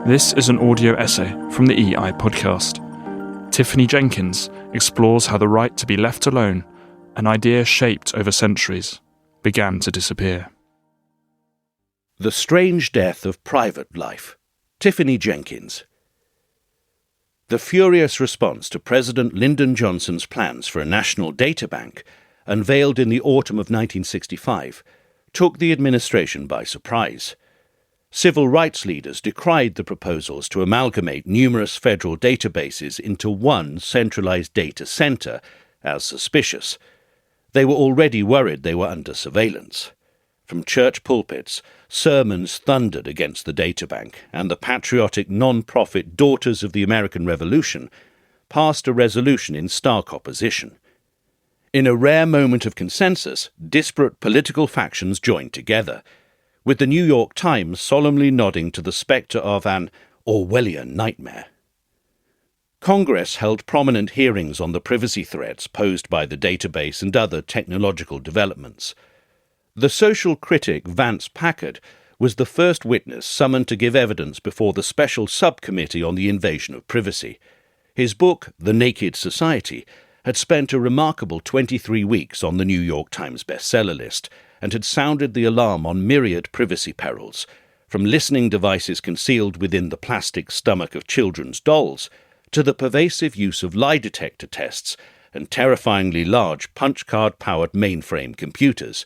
This is an audio essay from the EI podcast. Tiffany Jenkins explores how the right to be left alone, an idea shaped over centuries, began to disappear. The Strange Death of Private Life. Tiffany Jenkins. The furious response to President Lyndon Johnson's plans for a national data bank, unveiled in the autumn of 1965, took the administration by surprise. Civil rights leaders decried the proposals to amalgamate numerous federal databases into one centralized data center as suspicious. They were already worried they were under surveillance. From church pulpits, sermons thundered against the databank, and the patriotic non-profit Daughters of the American Revolution passed a resolution in stark opposition. In a rare moment of consensus, disparate political factions joined together, with the New York Times solemnly nodding to the spectre of an Orwellian nightmare. Congress held prominent hearings on the privacy threats posed by the database and other technological developments. The social critic Vance Packard was the first witness summoned to give evidence before the Special Subcommittee on the Invasion of Privacy. His book, The Naked Society, had spent a remarkable 23 weeks on the New York Times bestseller list and had sounded the alarm on myriad privacy perils, from listening devices concealed within the plastic stomach of children's dolls to the pervasive use of lie detector tests and terrifyingly large punch-card-powered mainframe computers.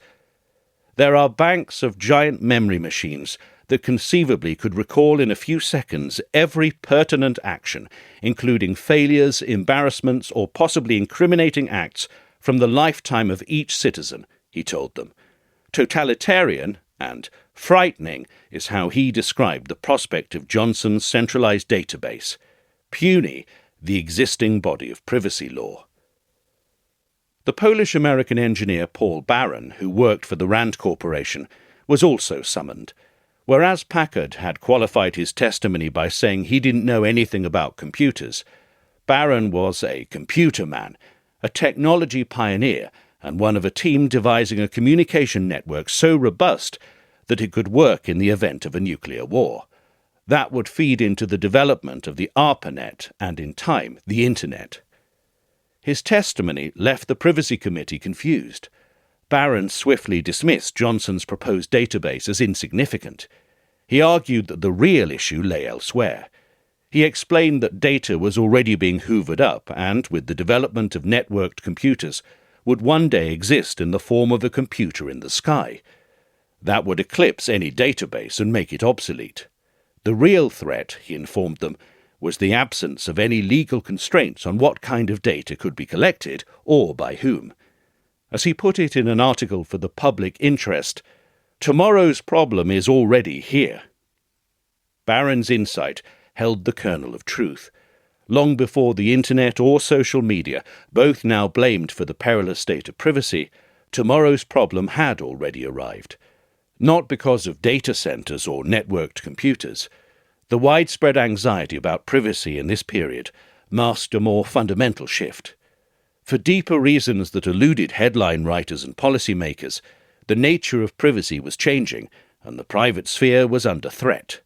There are banks of giant memory machines that conceivably could recall in a few seconds every pertinent action, including failures, embarrassments, or possibly incriminating acts from the lifetime of each citizen, he told them. Totalitarian and frightening is how he described the prospect of Johnson's centralized database. Puny, the existing body of privacy law. The Polish-American engineer Paul Barron, who worked for the Rand Corporation, was also summoned. Whereas Packard had qualified his testimony by saying he didn't know anything about computers, Barron was a computer man, a technology pioneer, and one of a team devising a communication network so robust that it could work in the event of a nuclear war. That would feed into the development of the ARPANET and, in time, the Internet. His testimony left the Privacy Committee confused. Barron swiftly dismissed Johnson's proposed database as insignificant. He argued that the real issue lay elsewhere. He explained that data was already being hoovered up and, with the development of networked computers, would one day exist in the form of a computer in the sky. That would eclipse any database and make it obsolete. The real threat, he informed them, was the absence of any legal constraints on what kind of data could be collected or by whom. As he put it in an article for the Public Interest, tomorrow's problem is already here. Barron's insight held the kernel of truth. Long before the Internet or social media, both now blamed for the perilous state of privacy, tomorrow's problem had already arrived. Not because of data centers or networked computers. The widespread anxiety about privacy in this period masked a more fundamental shift. For deeper reasons that eluded headline writers and policymakers, the nature of privacy was changing, and the private sphere was under threat.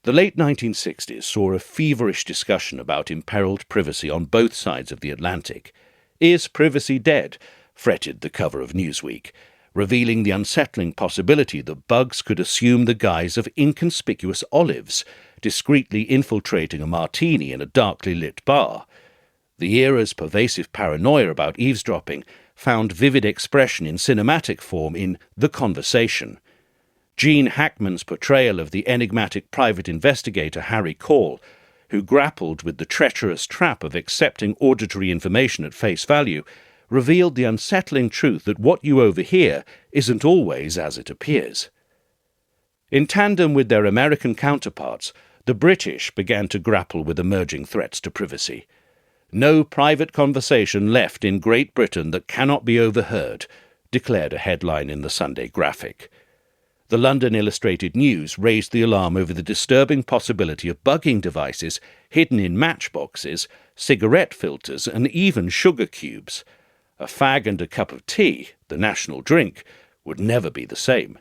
The late 1960s saw a feverish discussion about imperiled privacy on both sides of the Atlantic. Is privacy dead? Fretted the cover of Newsweek, revealing the unsettling possibility that bugs could assume the guise of inconspicuous olives, discreetly infiltrating a martini in a darkly lit bar. The era's pervasive paranoia about eavesdropping found vivid expression in cinematic form in The Conversation. Gene Hackman's portrayal of the enigmatic private investigator Harry Call, who grappled with the treacherous trap of accepting auditory information at face value, revealed the unsettling truth that what you overhear isn't always as it appears. In tandem with their American counterparts, the British began to grapple with emerging threats to privacy. No private conversation left in Great Britain that cannot be overheard, declared a headline in the Sunday Graphic. The London Illustrated News raised the alarm over the disturbing possibility of bugging devices hidden in matchboxes, cigarette filters, and even sugar cubes. A fag and a cup of tea, the national drink, would never be the same.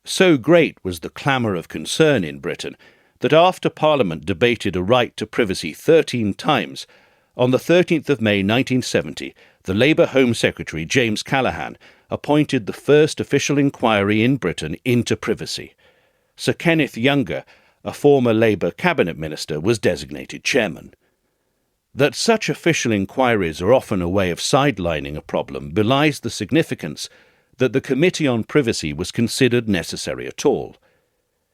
So great was the clamour of concern in Britain that after Parliament debated a right to privacy 13 times, on the 13th of May 1970, the Labour Home Secretary James Callaghan appointed the first official inquiry in Britain into privacy. Sir Kenneth Younger, a former Labour cabinet minister, was designated chairman. That such official inquiries are often a way of sidelining a problem belies the significance that the Committee on Privacy was considered necessary at all.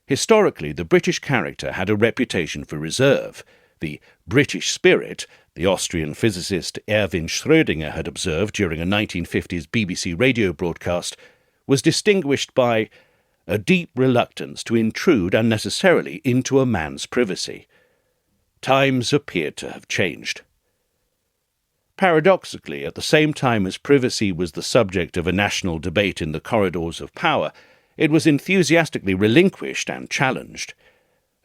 Historically, the British character had a reputation for reserve. The British spirit, the Austrian physicist Erwin Schrödinger had observed during a 1950s BBC radio broadcast, was distinguished by a deep reluctance to intrude unnecessarily into a man's privacy. Times appeared to have changed. Paradoxically, at the same time as privacy was the subject of a national debate in the corridors of power, it was enthusiastically relinquished and challenged.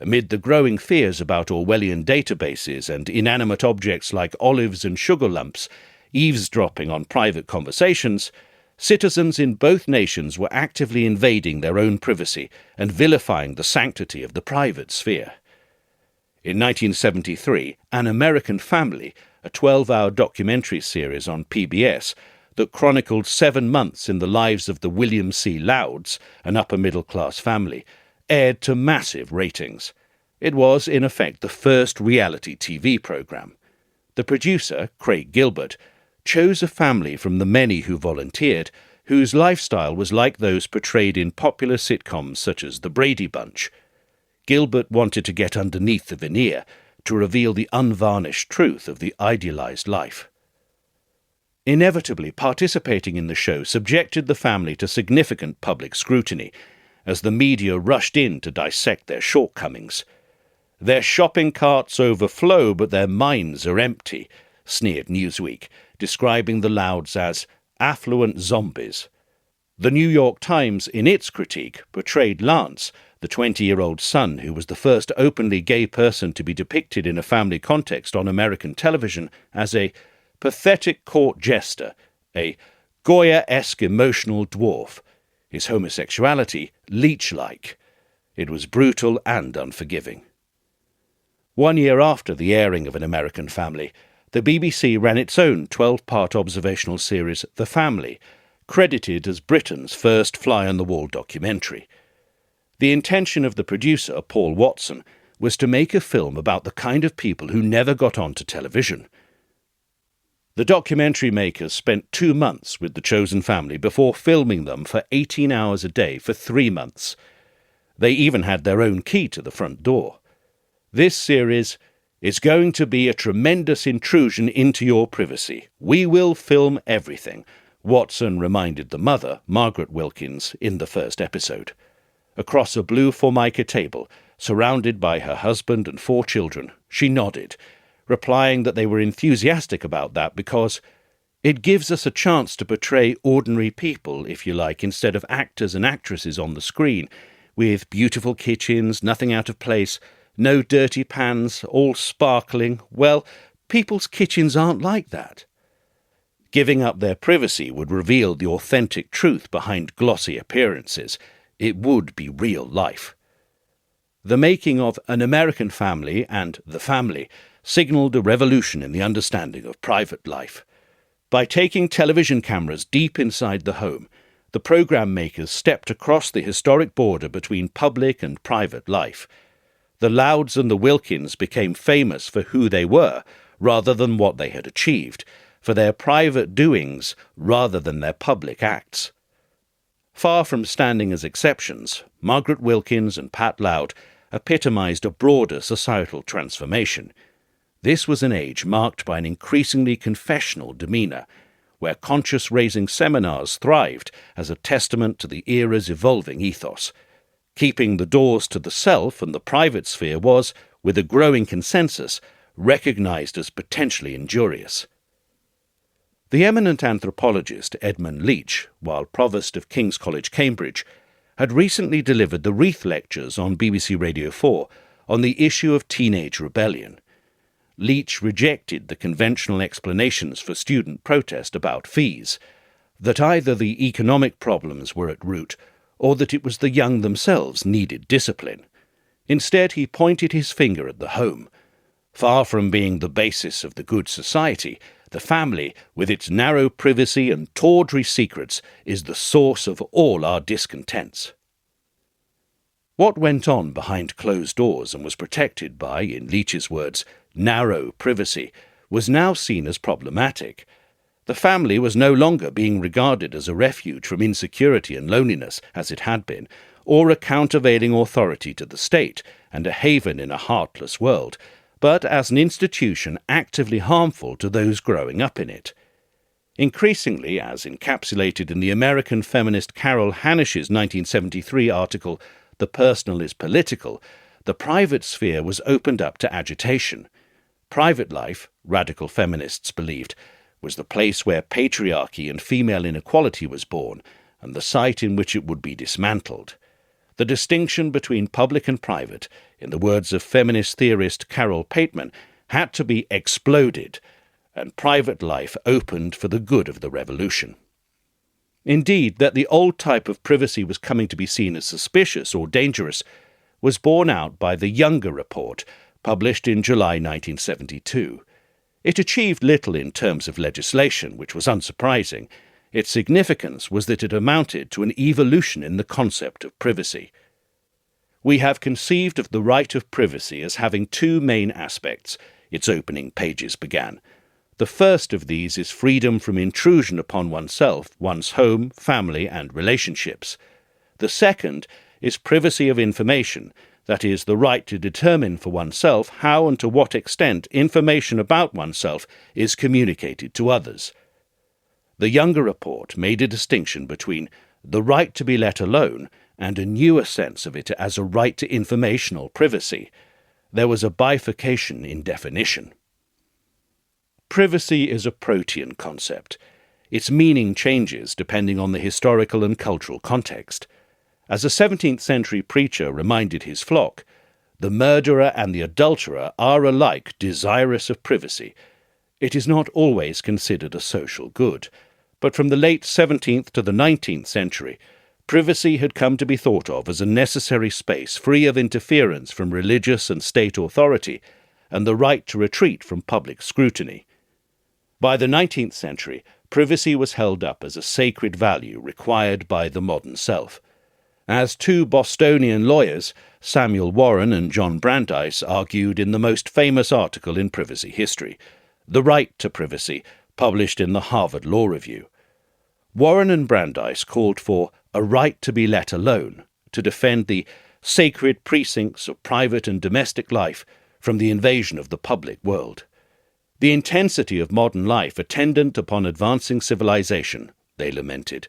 Amid the growing fears about Orwellian databases and inanimate objects like olives and sugar lumps eavesdropping on private conversations, citizens in both nations were actively invading their own privacy and vilifying the sanctity of the private sphere. In 1973, An American Family, a 12-hour documentary series on PBS that chronicled 7 months in the lives of the William C. Louds, an upper-middle-class family, aired to massive ratings. It was, in effect, the first reality TV programme. The producer, Craig Gilbert, chose a family from the many who volunteered, whose lifestyle was like those portrayed in popular sitcoms such as The Brady Bunch. Gilbert wanted to get underneath the veneer, to reveal the unvarnished truth of the idealized life. Inevitably, participating in the show subjected the family to significant public scrutiny, as the media rushed in to dissect their shortcomings. "Their shopping carts overflow, but their minds are empty," sneered Newsweek, describing the Louds as affluent zombies. The New York Times, in its critique, portrayed Lance, the 20-year-old son who was the first openly gay person to be depicted in a family context on American television, as a pathetic court jester, a Goya-esque emotional dwarf, his homosexuality leech-like. It was brutal and unforgiving. 1 year after the airing of An American Family, the BBC ran its own 12-part observational series, The Family, credited as Britain's first fly-on-the-wall documentary. The intention of the producer, Paul Watson, was to make a film about the kind of people who never got onto television. The documentary makers spent 2 months with the chosen family before filming them for 18 hours a day for 3 months. They even had their own key to the front door. This series is going to be a tremendous intrusion into your privacy. We will film everything, Watson reminded the mother, Margaret Wilkins, in the first episode. Across a blue Formica table, surrounded by her husband and 4 children, she nodded, replying that they were enthusiastic about that because it gives us a chance to portray ordinary people, if you like, instead of actors and actresses on the screen, with beautiful kitchens, nothing out of place, no dirty pans, all sparkling. Well, people's kitchens aren't like that. Giving up their privacy would reveal the authentic truth behind glossy appearances. It would be real life. The making of An American Family and The Family signalled a revolution in the understanding of private life. By taking television cameras deep inside the home, the programme makers stepped across the historic border between public and private life. The Louds and the Wilkins became famous for who they were, rather than what they had achieved, for their private doings rather than their public acts. Far from standing as exceptions, Margaret Wilkins and Pat Loud epitomised a broader societal transformation. This was an age marked by an increasingly confessional demeanour, where conscious-raising seminars thrived as a testament to the era's evolving ethos. Keeping the doors to the self and the private sphere was, with a growing consensus, recognised as potentially injurious. The eminent anthropologist Edmund Leach, while Provost of King's College, Cambridge, had recently delivered the Wreath Lectures on BBC Radio 4 on the issue of teenage rebellion. Leach rejected the conventional explanations for student protest about fees, that either the economic problems were at root or that it was the young themselves needed discipline. Instead, he pointed his finger at the home. Far from being the basis of the good society, the family, with its narrow privacy and tawdry secrets, is the source of all our discontents. What went on behind closed doors and was protected by, in Leach's words, narrow privacy, was now seen as problematic. The family was no longer being regarded as a refuge from insecurity and loneliness, as it had been, or a countervailing authority to the state and a haven in a heartless world, but as an institution actively harmful to those growing up in it. Increasingly, as encapsulated in the American feminist Carol Hanish's 1973 article, "The Personal is Political," the private sphere was opened up to agitation. Private life, radical feminists believed, was the place where patriarchy and female inequality was born, and the site in which it would be dismantled. The distinction between public and private, in the words of feminist theorist Carol Pateman, had to be exploded, and private life opened for the good of the revolution. Indeed, that the old type of privacy was coming to be seen as suspicious or dangerous was borne out by the Younger Report, published in July 1972. It achieved little in terms of legislation, which was unsurprising. Its significance was that it amounted to an evolution in the concept of privacy. "We have conceived of the right of privacy as having two main aspects," its opening pages began. "The first of these is freedom from intrusion upon oneself, one's home, family, and relationships. The second is privacy of information, that is, the right to determine for oneself how and to what extent information about oneself is communicated to others." The Younger Report made a distinction between the right to be let alone and a newer sense of it as a right to informational privacy. There was a bifurcation in definition. Privacy is a protean concept. Its meaning changes depending on the historical and cultural context. As a 17th century preacher reminded his flock, the murderer and the adulterer are alike desirous of privacy. It is not always considered a social good, but from the late 17th to the 19th century, privacy had come to be thought of as a necessary space free of interference from religious and state authority, and the right to retreat from public scrutiny. By the 19th century, privacy was held up as a sacred value required by the modern self. As two Bostonian lawyers, Samuel Warren and John Brandeis, argued in the most famous article in privacy history, The Right to Privacy, published in the Harvard Law Review. Warren and Brandeis called for a right to be let alone, to defend the sacred precincts of private and domestic life from the invasion of the public world. The intensity of modern life attendant upon advancing civilization, they lamented,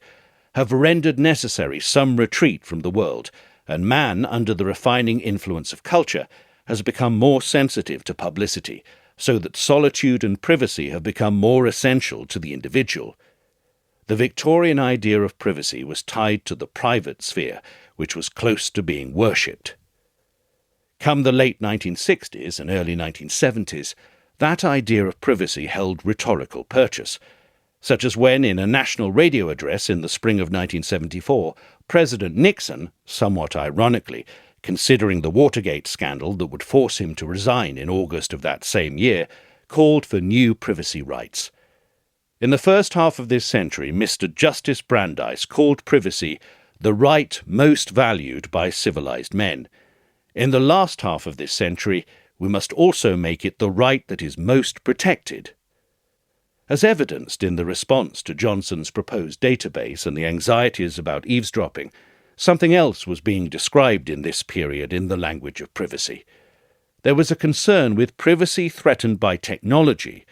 have rendered necessary some retreat from the world, and man, under the refining influence of culture, has become more sensitive to publicity, so that solitude and privacy have become more essential to the individual. The Victorian idea of privacy was tied to the private sphere, which was close to being worshipped. Come the late 1960s and early 1970s, that idea of privacy held rhetorical purchase, such as when, in a national radio address in the spring of 1974, President Nixon, somewhat ironically, considering the Watergate scandal that would force him to resign in August of that same year, called for new privacy rights. In the first half of this century, Mr. Justice Brandeis called privacy the right most valued by civilized men. In the last half of this century, we must also make it the right that is most protected. As evidenced in the response to Johnson's proposed database and the anxieties about eavesdropping, something else was being described in this period in the language of privacy. There was a concern with privacy threatened by technology,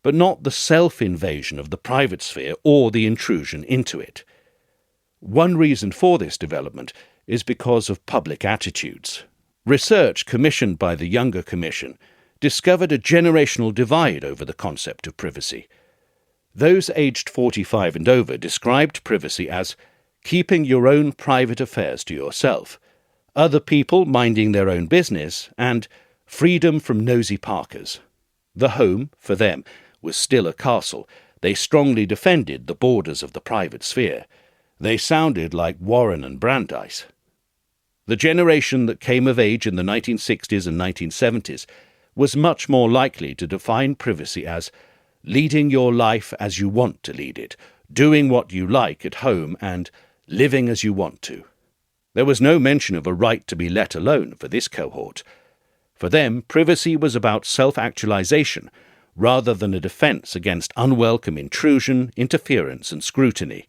but not the self-invasion of the private sphere or the intrusion into it. One reason for this development is because of public attitudes. Research commissioned by the Younger Commission discovered a generational divide over the concept of privacy. Those aged 45 and over described privacy as keeping your own private affairs to yourself, other people minding their own business, and freedom from nosy Parkers. The home, for them, was still a castle. They strongly defended the borders of the private sphere. They sounded like Warren and Brandeis. The generation that came of age in the 1960s and 1970s was much more likely to define privacy as leading your life as you want to lead it, doing what you like at home, and living as you want to. There was no mention of a right to be let alone for this cohort. For them, privacy was about self-actualization rather than a defense against unwelcome intrusion, interference, and scrutiny.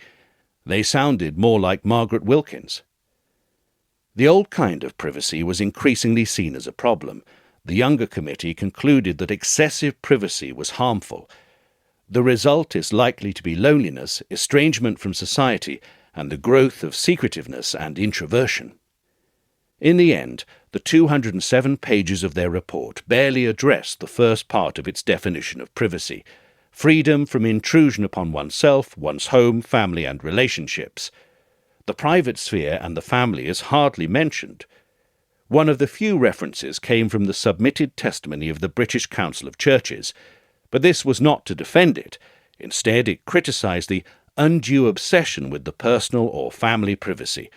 They sounded more like Margaret Wilkins. The old kind of privacy was increasingly seen as a problem. The younger committee concluded that excessive privacy was harmful. The result is likely to be loneliness, estrangement from society, and the growth of secretiveness and introversion. In the end, the 207 pages of their report barely addressed the first part of its definition of privacy: freedom from intrusion upon oneself, one's home, family, and relationships. The private sphere and the family is hardly mentioned. One of the few references came from the submitted testimony of the British Council of Churches, but this was not to defend it. Instead, it criticised the undue obsession with the personal or family privacy,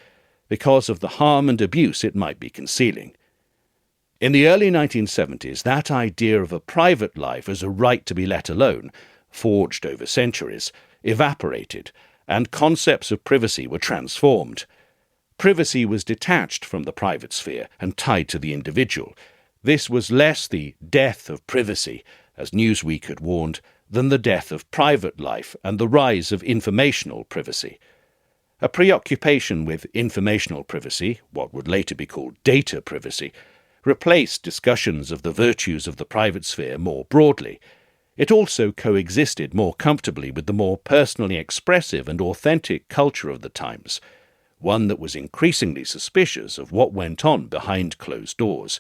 because of the harm and abuse it might be concealing. In the early 1970s, that idea of a private life as a right to be let alone, forged over centuries, evaporated, and concepts of privacy were transformed. Privacy was detached from the private sphere and tied to the individual. This was less the death of privacy, as Newsweek had warned, than the death of private life and the rise of informational privacy. A preoccupation with informational privacy, what would later be called data privacy, replaced discussions of the virtues of the private sphere more broadly. It also coexisted more comfortably with the more personally expressive and authentic culture of the times, one that was increasingly suspicious of what went on behind closed doors.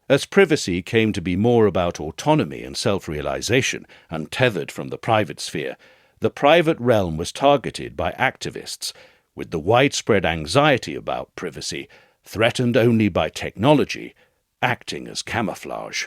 As privacy came to be more about autonomy and self-realization, untethered from the private sphere, the private realm was targeted by activists, with the widespread anxiety about privacy, threatened only by technology, acting as camouflage.